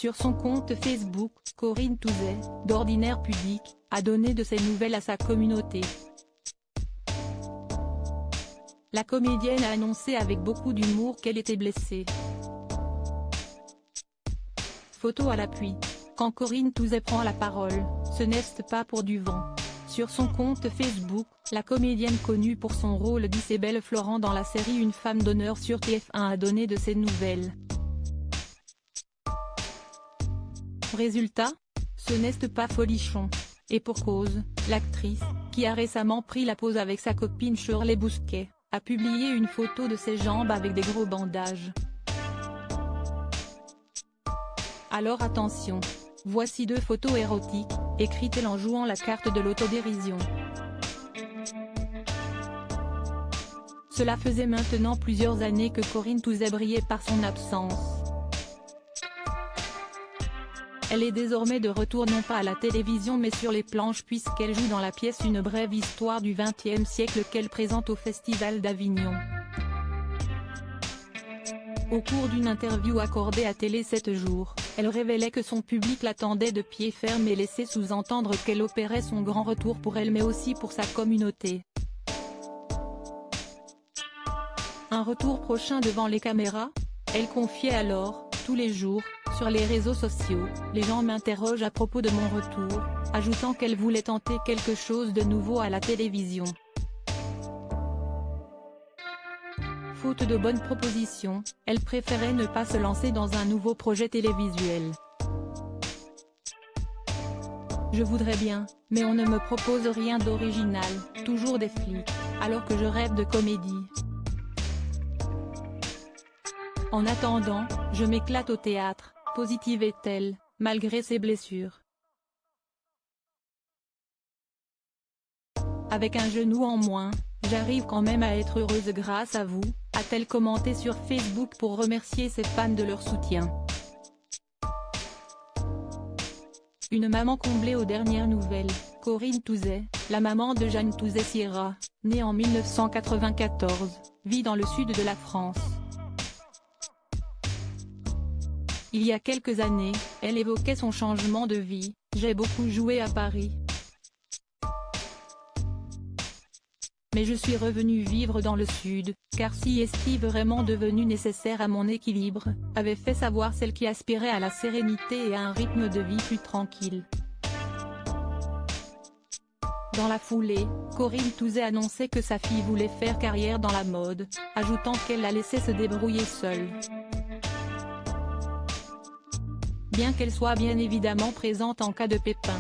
Sur son compte Facebook, Corinne Touzet, d'ordinaire pudique, a donné de ses nouvelles à sa communauté. La comédienne a annoncé avec beaucoup d'humour qu'elle était blessée. Photo à l'appui. Quand Corinne Touzet prend la parole, ce n'est pas pour du vent. Sur son compte Facebook, la comédienne connue pour son rôle d'Isabelle Florent dans la série Une femme d'honneur sur TF1 a donné de ses nouvelles. Résultat, ce n'est pas folichon. Et pour cause, l'actrice, qui a récemment pris la pose avec sa copine Shirley Bousquet, a publié une photo de ses jambes avec des gros bandages. Alors attention, voici 2 photos érotiques, écrit-elle en jouant la carte de l'autodérision. Cela faisait maintenant plusieurs années que Corinne Touzet brillait par son absence. Elle est désormais de retour non pas à la télévision mais sur les planches puisqu'elle joue dans la pièce Une brève histoire du XXe siècle qu'elle présente au Festival d'Avignon. Au cours d'une interview accordée à Télé 7 jours, elle révélait que son public l'attendait de pied ferme et laissait sous-entendre qu'elle opérait son grand retour pour elle mais aussi pour sa communauté. Un retour prochain devant les caméras? Elle confiait alors, tous les jours, sur les réseaux sociaux, les gens m'interrogent à propos de mon retour, ajoutant qu'elle voulait tenter quelque chose de nouveau à la télévision. Faute de bonnes propositions, elle préférait ne pas se lancer dans un nouveau projet télévisuel. Je voudrais bien, mais on ne me propose rien d'original, toujours des flics, alors que je rêve de comédie. En attendant, je m'éclate au théâtre, positive est-elle, malgré ses blessures. Avec un genou en moins, j'arrive quand même à être heureuse grâce à vous, a-t-elle commenté sur Facebook pour remercier ses fans de leur soutien. Une maman comblée aux dernières nouvelles, Corinne Touzet, la maman de Jeanne Touzet-Sierra, née en 1994, vit dans le sud de la France. Il y a quelques années, elle évoquait son changement de vie, « J'ai beaucoup joué à Paris. Mais je suis revenue vivre dans le sud, car si est vraiment devenu nécessaire à mon équilibre », avait fait savoir celle qui aspirait à la sérénité et à un rythme de vie plus tranquille. Dans la foulée, Corinne Touzet annonçait que sa fille voulait faire carrière dans la mode, ajoutant qu'elle la laissait se débrouiller seule. Bien qu'elle soit bien évidemment présente en cas de pépin.